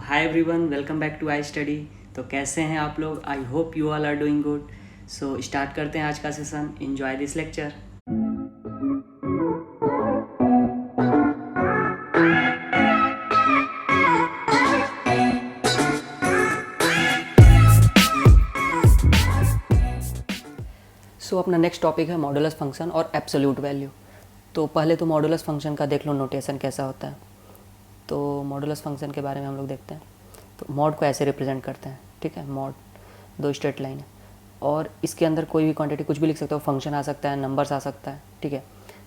Hi everyone, welcome back to I study. तो कैसे हैं आप लोग? I hope you all are doing good. So start करते हैं आज का सेशन। Enjoy this lecture. अपना नेक्स्ट टॉपिक है मॉडुलस फंक्शन और एब्सोल्यूट वैल्यू। तो पहले तो मॉडुलस फंक्शन का देख लो नोटेशन कैसा होता है। तो मॉडुलस फंक्शन के बारे में हम लोग देखते हैं। तो मॉड को ऐसे रिप्रेजेंट करते हैं, ठीक है। मॉड दो स्ट्रेट लाइन है और इसके अंदर कोई भी क्वांटिटी कुछ भी लिख सकते हो, फंक्शन आ सकता है, नंबर्स आ सकता है, ठीक है।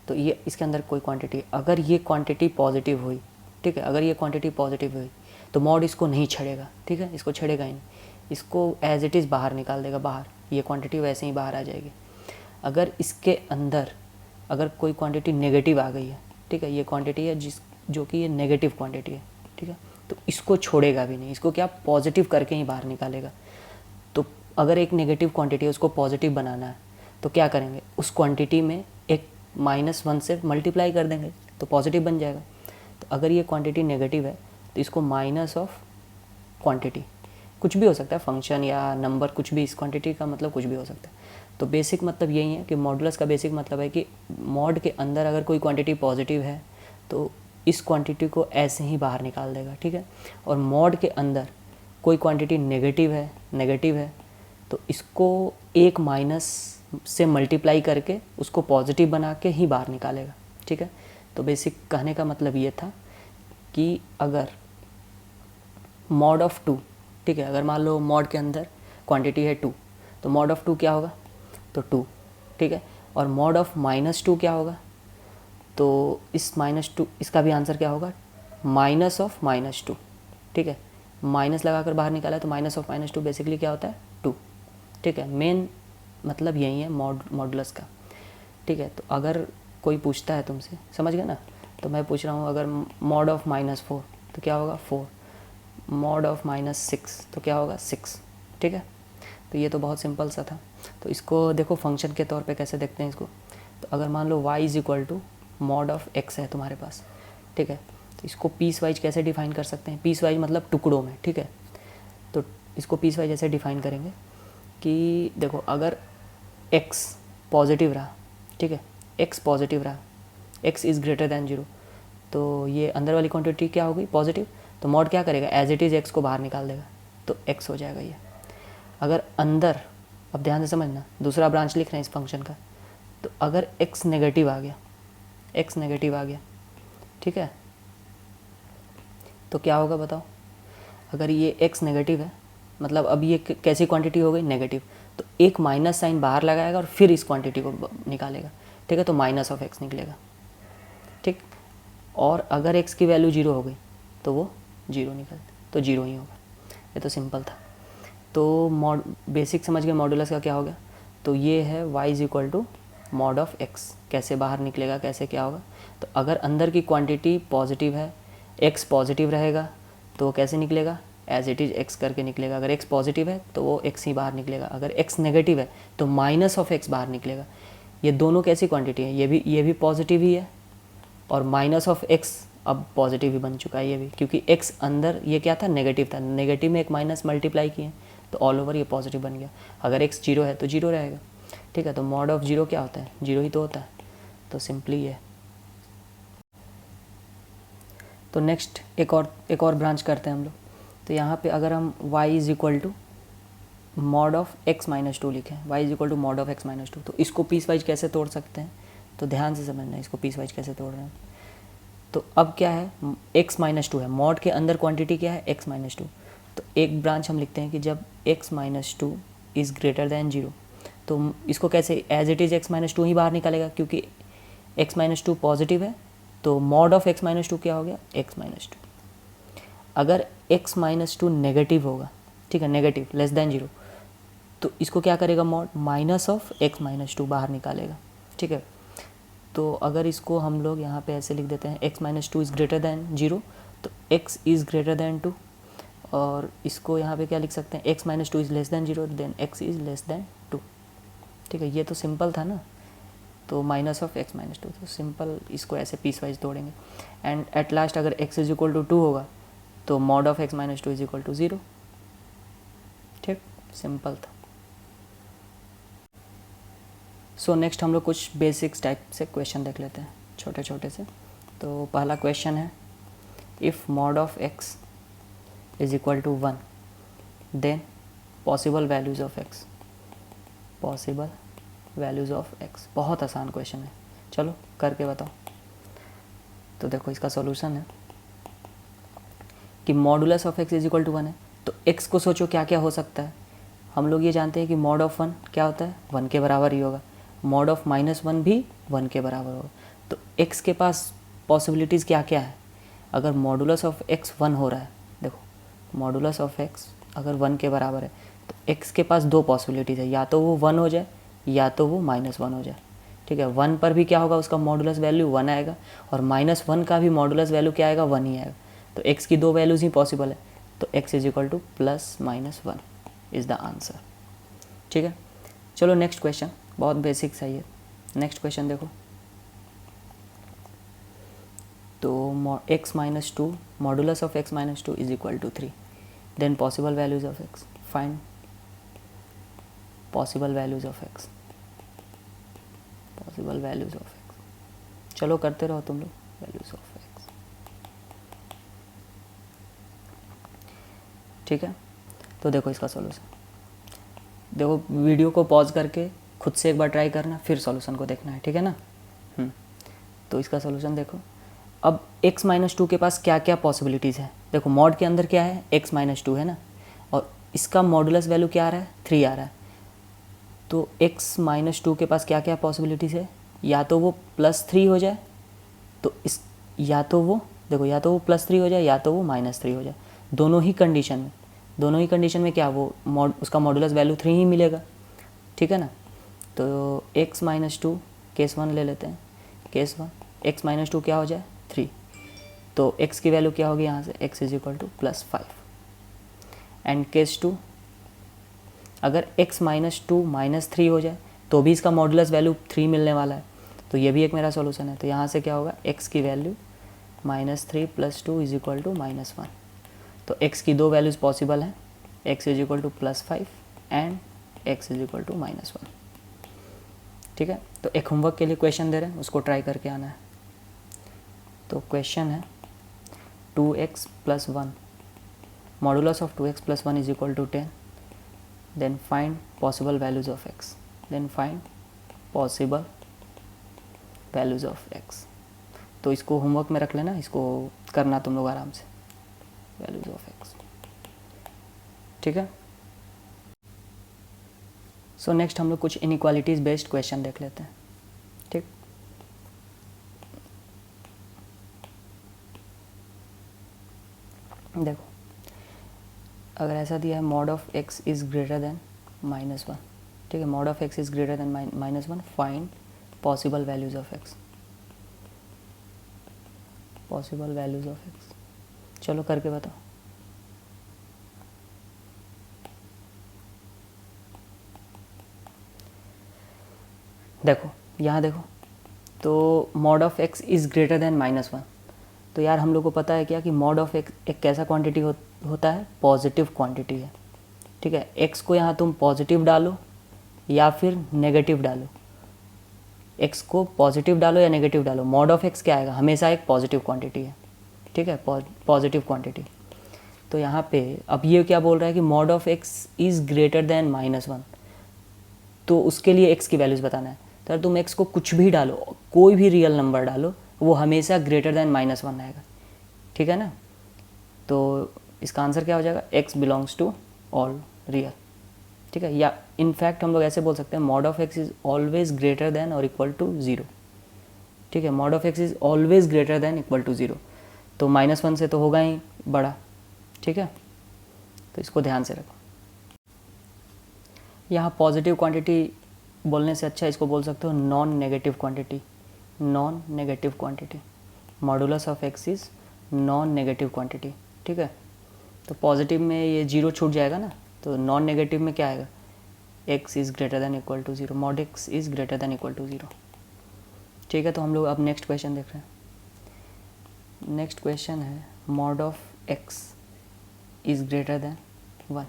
तो ये इसके अंदर कोई क्वांटिटी, अगर ये क्वांटिटी पॉजिटिव हुई, ठीक है, अगर ये क्वांटिटी पॉजिटिव हुई तो मॉड इसको नहीं छेड़ेगा, ठीक है, इसको छेड़ेगा ही नहीं, इसको एज इट इज़ बाहर निकाल देगा, बाहर ये क्वांटिटी वैसे ही बाहर आ जाएगी। अगर इसके अंदर अगर कोई क्वांटिटी नेगेटिव आ गई है, ठीक है, ये क्वांटिटी है जो कि ये नेगेटिव क्वांटिटी है, ठीक है, तो इसको छोड़ेगा भी नहीं, इसको क्या पॉजिटिव करके ही बाहर निकालेगा। तो अगर एक नेगेटिव क्वांटिटी है उसको पॉजिटिव बनाना है तो क्या करेंगे, उस क्वांटिटी में एक -1 से मल्टीप्लाई कर देंगे तो पॉजिटिव बन जाएगा। तो अगर ये क्वांटिटी नेगेटिव है तो इसको माइनस ऑफ क्वांटिटी, कुछ भी हो सकता है, फंक्शन या नंबर, कुछ भी, इस क्वांटिटी का मतलब कुछ भी हो सकता है। तो बेसिक मतलब यही है कि मॉडुलस का बेसिक मतलब है कि मॉड के अंदर अगर कोई क्वांटिटी पॉजिटिव है तो इस क्वांटिटी को ऐसे ही बाहर निकाल देगा, ठीक है। और मॉड के अंदर कोई क्वांटिटी नेगेटिव है तो इसको एक माइनस से मल्टीप्लाई करके उसको पॉजिटिव बना के ही बाहर निकालेगा, ठीक है। तो बेसिक कहने का मतलब ये था कि अगर मॉड ऑफ 2, ठीक है, अगर मान लो मॉड के अंदर क्वांटिटी है 2 तो मॉड ऑफ 2 क्या होगा, तो 2, ठीक है। और मॉड ऑफ -2 क्या होगा, तो इस -2 इसका भी आंसर क्या होगा, माइनस ऑफ -2, ठीक है। माइनस लगाकर बाहर निकाला तो माइनस ऑफ -2 बेसिकली क्या होता है, 2, ठीक है। मेन मतलब यही है मॉडुलस का, ठीक है। तो अगर कोई पूछता है तुमसे, समझ गए ना, तो मैं पूछ रहा हूँ अगर मॉड ऑफ -4 तो क्या होगा, 4, मॉड ऑफ -6 तो क्या होगा, 6, ठीक है। तो ये तो बहुत सिंपल सा था। तो इसको देखो फंक्शन के तौर पे कैसे देखते हैं इसको। तो अगर मान लो y is equal to mod of x है तुम्हारे पास, ठीक है, तो इसको पीस वाइज कैसे डिफाइन कर सकते हैं, पीस वाइज मतलब टुकड़ों में, ठीक है। तो इसको पीस वाइज ऐसे डिफाइन करेंगे कि देखो अगर x पॉजिटिव रहा, ठीक है, x पॉजिटिव रहा, x इज़ ग्रेटर दैन 0, तो ये अंदर वाली क्वांटिटी क्या होगी, पॉजिटिव, तो मॉड क्या करेगा, एज इट इज़ x को बाहर निकाल देगा तो x हो जाएगा ये। अगर अंदर, अब ध्यान से समझना, दूसरा ब्रांच लिख रहे हैं इस फंक्शन का, तो अगर x नेगेटिव आ गया, ठीक है, तो क्या होगा बताओ। अगर ये x नेगेटिव है मतलब अब ये कैसी क्वांटिटी हो गई, नेगेटिव, तो एक माइनस साइन बाहर लगाएगा और फिर इस क्वांटिटी को निकालेगा, ठीक है, तो माइनस ऑफ x निकलेगा, ठीक। और अगर x की वैल्यू 0 हो गई तो वो 0 निकल, तो 0 ही होगा। ये तो सिंपल था। तो बेसिक समझ गए मॉडुलस का क्या हो गया। तो ये है y is equal to mod of x, कैसे बाहर निकलेगा, कैसे क्या होगा। तो अगर अंदर की क्वांटिटी पॉजिटिव है, x पॉजिटिव रहेगा तो कैसे निकलेगा, एज इट इज़ x करके निकलेगा। अगर x पॉजिटिव है तो वो x ही बाहर निकलेगा, अगर x नेगेटिव है तो माइनस ऑफ x बाहर निकलेगा। ये दोनों कैसी क्वांटिटी है, ये भी पॉजिटिव ही है और माइनस ऑफ x अब पॉजिटिव ही बन चुका है ये भी, क्योंकि x अंदर ये क्या था, नेगेटिव था, नेगेटिव में एक माइनस मल्टीप्लाई किए तो ऑल ओवर ये पॉजिटिव बन गया। अगर x 0 है तो 0 रहेगा, ठीक है। तो मॉड ऑफ 0 क्या होता है, 0 ही तो होता है। तो सिंपली ये। तो नेक्स्ट एक और ब्रांच करते हैं हम लोग। तो यहाँ पे अगर हम y is equal to mod of x-2 लिखें, y is equal to mod of x-2, तो इसको पीस वाइज कैसे तोड़ सकते हैं, तो ध्यान से समझना है इसको पीस वाइज कैसे तोड़ रहे हैं। तो अब क्या है, x-2 है, मॉड के अंदर क्वांटिटी क्या है, x-2। तो एक ब्रांच हम लिखते हैं कि जब x-2 इज़ ग्रेटर दैन 0 तो इसको कैसे, एज इट इज़ x-2 ही बाहर निकालेगा, क्योंकि x-2 पॉजिटिव है तो मॉड ऑफ x-2 क्या हो गया, x-2। अगर x-2 नेगेटिव होगा, ठीक है, नेगेटिव लेस दैन 0, तो इसको क्या करेगा, मॉड माइनस ऑफ x-2 बाहर निकालेगा, ठीक है। तो अगर इसको हम लोग यहाँ पे ऐसे लिख देते हैं, x-2 इज़ ग्रेटर दैन 0 तो x इज़ ग्रेटर दैन 2, और इसको यहाँ पे क्या लिख सकते हैं, x-2 is less than 0 then x is less than 2, ठीक है। ये तो सिंपल था ना, तो माइनस ऑफ x-2, तो सिंपल इसको ऐसे पीस वाइज तोड़ेंगे। एंड एट लास्ट अगर x इज इक्वल टू 2 होगा तो mod of x minus two is equal to 0। ठीक, सिंपल था। सो नेक्स्ट हम लोग कुछ बेसिक्स टाइप से क्वेश्चन देख लेते हैं, छोटे छोटे से। तो पहला क्वेश्चन है, if mod of x is equal to 1 then possible values of x, possible values of x। बहुत आसान क्वेश्चन है, चलो करके बताओ। तो देखो इसका सॉल्यूशन है कि modulus of x is equal to 1 है, तो x को सोचो क्या क्या हो सकता है। हम लोग ये जानते हैं कि मॉड ऑफ 1 क्या होता है, 1 के बराबर ही होगा। मॉड ऑफ -1 भी 1 के बराबर होगा। तो x के पास पॉसिबिलिटीज़ क्या क्या है। अगर मॉडुलस ऑफ x 1 हो रहा है, देखो मॉडुलस ऑफ x अगर 1 के बराबर है तो x के पास दो पॉसिबिलिटीज़ है, या तो वो 1 हो जाए या तो वो -1 हो जाए। ठीक है, 1 पर भी क्या होगा, उसका मॉडुलस वैल्यू 1 आएगा, और -1 का भी मॉडुलस वैल्यू क्या आएगा, 1 ही आएगा। तो x की दो वैल्यूज़ ही पॉसिबल है, तो x is equal to +-1 is the answer. ठीक है, चलो नेक्स्ट क्वेश्चन, बहुत बेसिक सा ही है। नेक्स्ट क्वेश्चन देखो, तो x minus two, modulus of x minus two is equal to 3, then possible values of x, find possible values of x, possible values of x। चलो करते रहो तुम लोग, वैल्यूज़ ऑफ x। ठीक है, तो देखो इसका सॉल्यूशन, देखो वीडियो को पॉज करके खुद से एक बार ट्राई करना, फिर सॉल्यूशन को देखना है। ठीक है ना। तो इसका सॉल्यूशन देखो, अब x माइनस टू के पास क्या क्या पॉसिबिलिटीज़ है। देखो मॉड के अंदर क्या है, x माइनस टू है ना, और इसका मॉडुलस वैल्यू क्या आ रहा है, 3 आ रहा है। तो x माइनस टू के पास क्या क्या पॉसिबिलिटीज़ है, या तो वो +3 हो जाए, तो इस या तो वो देखो, या तो वो +3 हो जाए या तो वो -3 हो जाए। दोनों ही कंडीशन में क्या वो उसका मॉडुलस वैल्यू 3 ही मिलेगा। ठीक है ना। तो x माइनस टू केस 1 ले लेते हैं। केस 1 x माइनस टू क्या हो जाए, 3। तो x की वैल्यू क्या होगी यहाँ से, x is equal to +5। And case 2, अगर x माइनस टू -3 हो जाए तो भी इसका मॉडुलस वैल्यू 3 मिलने वाला है। तो ये भी एक मेरा सॉल्यूशन है। तो यहाँ से क्या होगा, x की वैल्यू -3 + 2 इज इक्वल टू -1। तो x की दो वैल्यूज़ पॉसिबल हैं, x is equal to +5 and x is equal to -1। ठीक है, तो एक होमवर्क के लिए क्वेश्चन दे रहे हैं, उसको ट्राई करके आना है। तो क्वेश्चन है 2x + 1, modulus of 2x + 1 is equal to 10, then find possible values of x, then find possible values of x। तो इसको होमवर्क में रख लेना, इसको करना तुम लोग आराम से, वैल्यूज़ ऑफ x। ठीक है। सो नेक्स्ट हम लोग कुछ इनइक्वालिटीज़ बेस्ड क्वेश्चन देख लेते हैं। ठीक, देखो अगर ऐसा दिया है, mod of x is greater than -1। ठीक है, mod of x is greater than -1, find possible values of x, possible values of x। चलो करके बताओ। देखो यहाँ देखो, तो mod of x is greater than -1। तो यार हम लोग को पता है क्या कि मॉड ऑफ x एक कैसा क्वांटिटी होता है, पॉजिटिव क्वांटिटी है। ठीक है, x को यहाँ तुम पॉजिटिव डालो या फिर नेगेटिव डालो, x को पॉजिटिव डालो या नेगेटिव डालो, मॉड ऑफ x क्या आएगा, हमेशा एक पॉजिटिव क्वांटिटी है। ठीक है, पॉजिटिव क्वांटिटी। तो यहाँ पे अब ये क्या बोल रहा है कि mod of x is greater than -1, तो उसके लिए x की वैल्यूज़ बताना है। तो तुम x को कुछ भी डालो, कोई भी रियल नंबर डालो, वो हमेशा ग्रेटर देन -1 आएगा। ठीक है ना। तो इसका आंसर क्या हो जाएगा, x belongs to all real. ठीक है, या इनफैक्ट हम लोग ऐसे बोल सकते हैं, mod of x is always greater than और इक्वल टू 0। ठीक है, mod of x is always greater than equal to 0, तो -1 से तो होगा ही बड़ा। ठीक है, तो इसको ध्यान से रखो। यहाँ पॉजिटिव क्वांटिटी बोलने से अच्छा इसको बोल सकते हो non negative quantity, non negative quantity. Modulus of x is non negative quantity. ठीक है, तो पॉजिटिव में ये 0 छूट जाएगा ना, तो नॉन नेगेटिव में क्या आएगा, x is greater than equal to 0, mod x is greater than equal to 0। ठीक है, तो हम लोग अब नेक्स्ट क्वेश्चन देख रहे हैं। नेक्स्ट क्वेश्चन है, mod of x is greater than 1।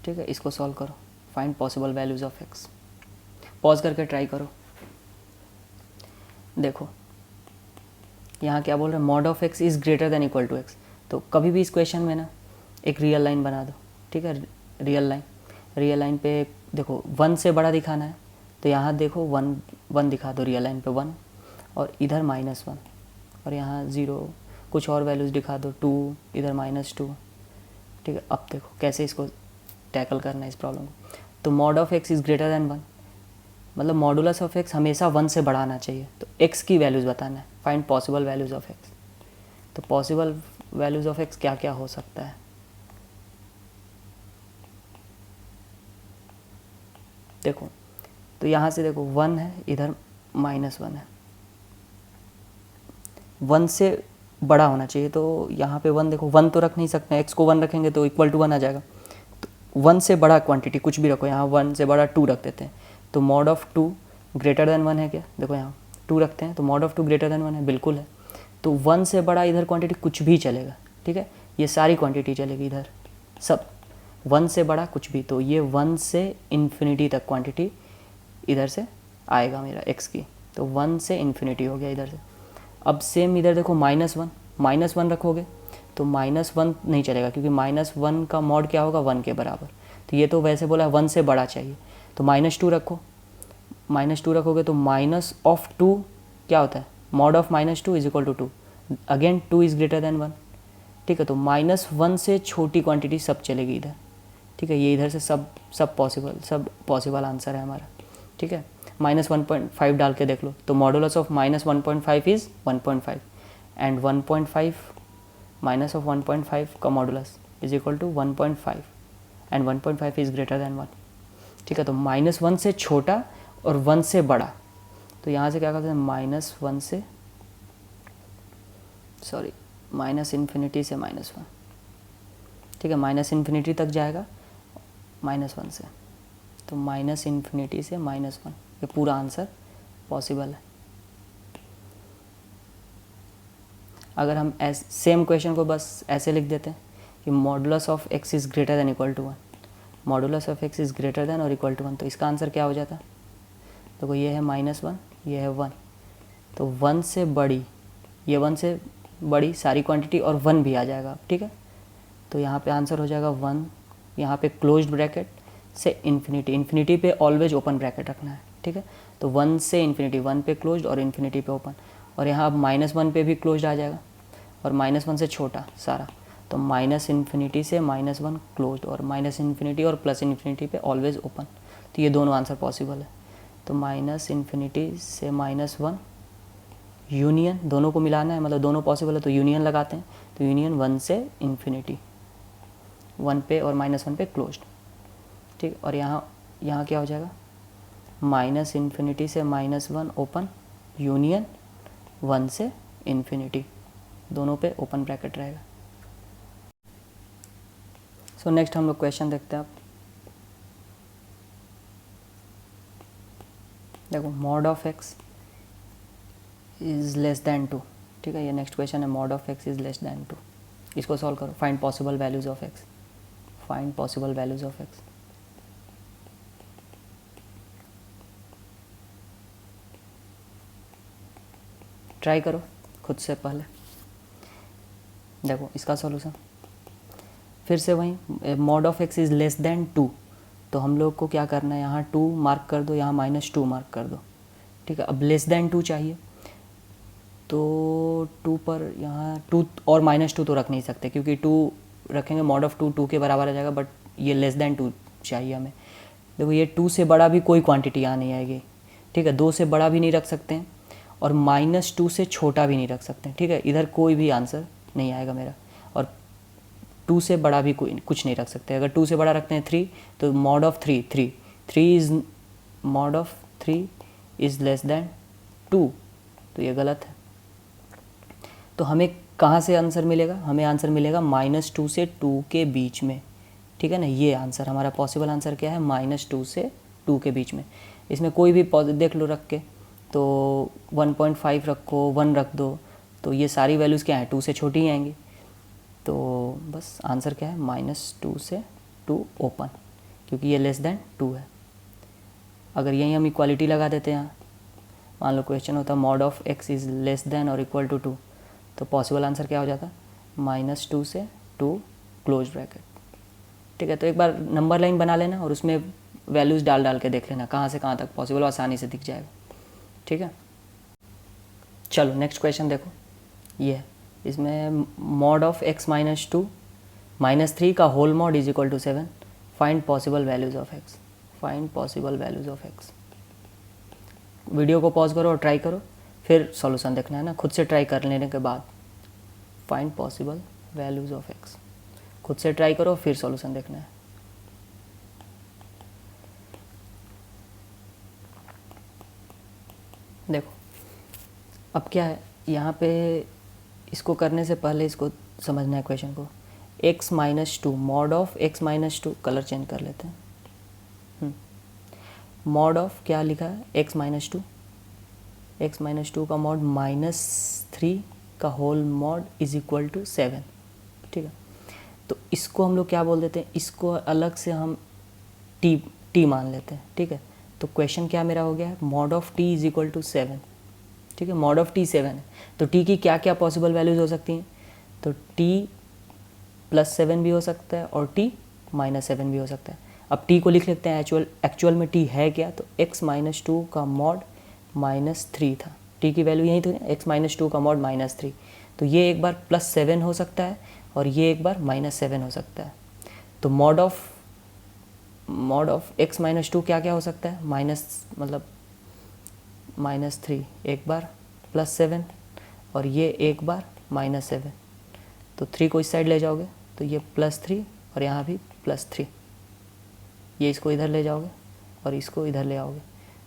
ठीक है, इसको सॉल्व करो, find possible values of x। Pause करके ट्राई करो। देखो यहाँ क्या बोल रहे हैं, mod of x is greater than equal to x। तो कभी भी इस क्वेश्चन में ना एक रियल लाइन बना दो। ठीक है, रियल लाइन पे देखो 1 से बड़ा दिखाना है, तो यहाँ देखो 1 दिखा दो रियल लाइन पे 1, और इधर -1, और यहाँ 0, कुछ और वैल्यूज़ दिखा दो 2, इधर -2। ठीक है, अब देखो कैसे इसको टैकल करना है इस प्रॉब्लम को। तो mod of x is greater than 1, मतलब मॉडुलस ऑफ x हमेशा 1 से बढ़ाना चाहिए। तो x की वैल्यूज़ बताना है, find possible values of x। तो पॉसिबल वैल्यूज़ ऑफ x क्या क्या हो सकता है। देखो तो यहाँ से देखो 1 है, इधर -1 है, 1 से बड़ा होना चाहिए। तो यहाँ पे 1 देखो, 1 तो रख नहीं सकते, x को 1 रखेंगे तो इक्वल टू 1 आ जाएगा। तो 1 से बड़ा क्वांटिटी कुछ भी रखो, यहाँ 1 से बड़ा 2 रख देते हैं। तो मॉड ऑफ 2 ग्रेटर देन 1 है क्या, देखो यहाँ 2 रखते हैं, तो मॉड ऑफ 2 ग्रेटर देन 1 है, बिल्कुल है। तो 1 से बड़ा इधर क्वांटिटी कुछ भी चलेगा। ठीक है, ये सारी क्वांटिटी चलेगी इधर, सब 1 से बड़ा कुछ भी। तो ये 1 से इन्फिनिटी तक क्वांटिटी इधर से आएगा मेरा x की। तो 1 से इन्फिनिटी हो गया इधर से। अब सेम इधर देखो -1 रखोगे तो -1 नहीं चलेगा, क्योंकि -1 का मॉड क्या होगा, 1 के बराबर। तो ये तो वैसे बोला 1 से बड़ा चाहिए, तो -2 रखो। -2 रखोगे तो माइनस ऑफ 2 क्या होता है, mod of -2 is equal to 2। Again 2 is greater than 1। ठीक है, तो -1 से छोटी क्वांटिटी सब चलेगी इधर। ठीक है, ये इधर से सब पॉसिबल आंसर है हमारा। ठीक है, -1.5 डाल के देख लो, तो modulus of -1.5 is 1.5, and 1.5 minus of 1.5 का modulus is equal to 1.5, and 1.5 is greater than 1। ठीक है, तो -1 से छोटा और 1 से बड़ा। तो यहाँ से क्या करते हैं, -1 से -इन्फिनिटी से -1। ठीक है, -इन्फिनिटी तक जाएगा -1 से, तो -इन्फिनिटी से -1, ये पूरा आंसर पॉसिबल है। अगर हम सेम क्वेश्चन को बस ऐसे लिख देते हैं कि modulus of x is greater than equal to 1, modulus of x is greater than और इक्वल टू 1, तो इसका आंसर क्या हो जाता है। देखो ये है -1, ये है 1, तो 1 से बड़ी, ये 1 से बड़ी सारी क्वांटिटी और 1 भी आ जाएगा। ठीक है, तो यहाँ पे आंसर हो जाएगा 1, यहाँ पे क्लोज्ड ब्रैकेट से इन्फिनिटी पे ऑलवेज ओपन ब्रैकेट रखना है। ठीक है, तो 1 से इन्फिनिटी, 1 पे क्लोज्ड और इन्फिनिटी पे ओपन, और यहाँ अब -1 पे भी क्लोज्ड आ जाएगा, और -1 से छोटा सारा, तो -इन्फिनिटी से -1 क्लोज्ड, और -इन्फिनिटी और +इन्फिनिटी पे ऑलवेज ओपन। तो ये दोनों आंसर पॉसिबल है। तो -इन्फिनिटी से -1 यूनियन, दोनों को मिलाना है, मतलब दोनों पॉसिबल है तो यूनियन लगाते हैं। तो यूनियन 1 से इन्फिनिटी, 1 पे और -1 पे क्लोज्ड। ठीक, और यहाँ क्या हो जाएगा, -इन्फिनिटी से -1 ओपन, यूनियन 1 से इन्फिनिटी, दोनों पे ओपन ब्रैकेट रहेगा। सो नेक्स्ट हम लोग क्वेश्चन देखते हैं। आप देखो, mod of x is less than 2। ठीक है, ये नेक्स्ट क्वेश्चन है, mod of x is less than 2। इसको सॉल्व करो, find possible values of x, find possible values of x। Try करो खुद से पहले। देखो इसका सॉल्यूशन फिर से वही, mod of x is less than 2, तो हम लोग को क्या करना है, यहाँ 2 मार्क कर दो, यहाँ -2 मार्क कर दो। ठीक है, अब लेस दैन 2 चाहिए, तो 2 पर यहाँ 2 और -2 तो रख नहीं सकते, क्योंकि 2 रखेंगे मॉड ऑफ 2 के बराबर आ जाएगा, बट ये लेस दैन 2 चाहिए हमें। देखो ये 2 से बड़ा भी कोई क्वांटिटी यहाँ नहीं आएगी। ठीक है, 2 से बड़ा भी नहीं रख सकते हैं, और -2 से छोटा भी नहीं रख सकते हैं। ठीक है, इधर कोई भी आंसर नहीं आएगा मेरा, और 2 से बड़ा भी कोई कुछ नहीं रख सकते। अगर 2 से बड़ा रखते हैं 3, तो mod of 3 is less than 2, तो ये गलत है। तो हमें कहाँ से आंसर मिलेगा, हमें आंसर मिलेगा -2 से 2 के बीच में। ठीक है ना, ये आंसर हमारा पॉसिबल आंसर क्या है, -2 से 2 के बीच में। इसमें कोई भी देख लो रख के, तो 1.5 रखो, 1 रख दो, तो ये सारी वैल्यूज़ क्या हैं, 2 से छोटी ही आएंगी। तो बस आंसर क्या है, -2 से 2 ओपन, क्योंकि ये लेस देन 2 है। अगर यहीं हम इक्वालिटी लगा देते हैं, मान लो क्वेश्चन होता mod of x is less than और इक्वल टू 2, तो पॉसिबल आंसर क्या हो जाता, -2 से 2 क्लोज ब्रैकेट। ठीक है, तो एक बार नंबर लाइन बना लेना और उसमें वैल्यूज़ डाल के देख लेना कहाँ से कहाँ तक पॉसिबल, आसानी से दिख जाएगा। ठीक है, चलो नेक्स्ट क्वेश्चन देखो, ये है, इसमें मॉड ऑफ x -2 -3 का whole mod is equal to 7, find possible values of x, find possible values of x। Video को पॉज करो और ट्राई करो, फिर सॉल्यूशन देखना है ना, खुद से ट्राई कर लेने के बाद find possible values of x, खुद से ट्राई करो फिर सॉल्यूशन देखना है। देखो अब क्या है यहाँ पे, इसको करने से पहले इसको समझना है क्वेश्चन को। x -2 mod of x -2, colour change कर लेते हैं, मॉड ऑफ क्या लिखा है, x -2, x -2 का मॉड -3 का whole mod is equal to 7। ठीक है, तो इसको हम लोग क्या बोल देते हैं, इसको अलग से हम t मान लेते हैं। ठीक है, तो क्वेश्चन क्या मेरा हो गया है, mod of t is equal to 7। ठीक है, मॉड ऑफ t 7 है, तो t की क्या क्या पॉसिबल वैल्यूज़ हो सकती हैं, तो t +7 भी हो सकता है और t -7 भी हो सकता है। अब t को लिख लेते हैं, एक्चुअल में t है क्या, तो x -2 का मॉड -3 था, t की वैल्यू यही थी, x -2 का मॉड -3, तो ये एक बार +7 हो सकता है और ये एक बार -7 हो सकता है। तो मॉड ऑफ x -2 क्या क्या हो सकता है, मतलब -3 एक बार, +7 और ये एक बार -7, तो 3 को इस साइड ले जाओगे तो ये +3 और यहाँ भी +3, ये इसको इधर ले जाओगे और इसको इधर ले आओगे,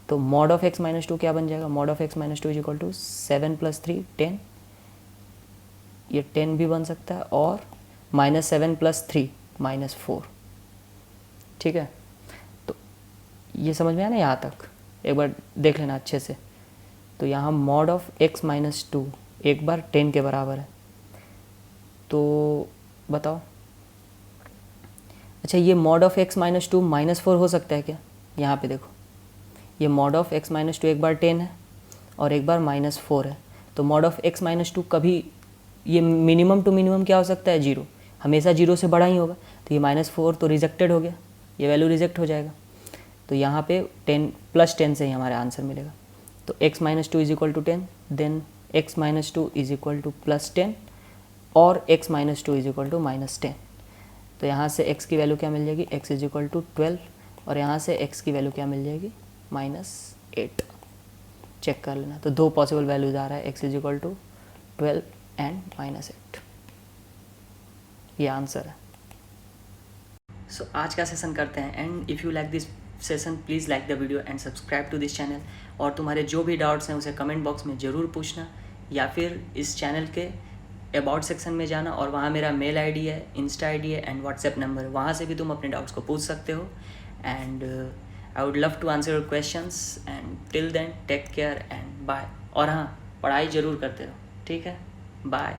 तो मॉड ऑफ x -2 क्या बन जाएगा, mod of x -2 is equal to 7 + 3 10, ये 10 भी बन सकता है, और -7 + 3 -4। ठीक है, तो ये समझ में आया ना, यहाँ तक एक बार देख लेना अच्छे से। तो यहाँ मॉड ऑफ x -2 एक बार 10 के बराबर है, तो बताओ, अच्छा ये मॉड ऑफ x -2 -4 हो सकता है क्या, यहाँ पे देखो, ये मॉड ऑफ x -2 एक बार 10 है और एक बार -4 है, तो मॉड ऑफ x -2 कभी, ये मिनिमम टू मिनिमम क्या हो सकता है, 0, हमेशा 0 से बड़ा ही होगा, तो ये -4 तो रिजेक्टेड हो गया, ये वैल्यू रिजेक्ट हो जाएगा, तो यहाँ पे 10 +10 से ही हमारा आंसर मिलेगा। तो x -2 is equal to 10, then x -2 is equal to +10 और x -2 इज इक्वल टू -10, तो यहाँ से x की वैल्यू क्या मिल जाएगी, x इज इक्वल टू 12, और यहाँ से x की वैल्यू क्या मिल जाएगी, -8। चेक कर लेना, तो 2 पॉसिबल वैल्यूज आ रहा है, x is equal to 12 and -8, ये आंसर है। सो आज का सेशन करते हैं, and if you like this session please like the video and subscribe to this channel, और तुम्हारे जो भी डाउट्स हैं उसे कमेंट बॉक्स में ज़रूर पूछना, या फिर इस चैनल के अबाउट सेक्शन में जाना और वहाँ मेरा मेल आईडी है, इंस्टा आईडी है एंड व्हाट्सएप नंबर है, वहाँ से भी तुम अपने डाउट्स को पूछ सकते हो, and I would love to answer your questions, and till then take care and bye. और हाँ, पढ़ाई ज़रूर करते रहो, ठीक है, बाय।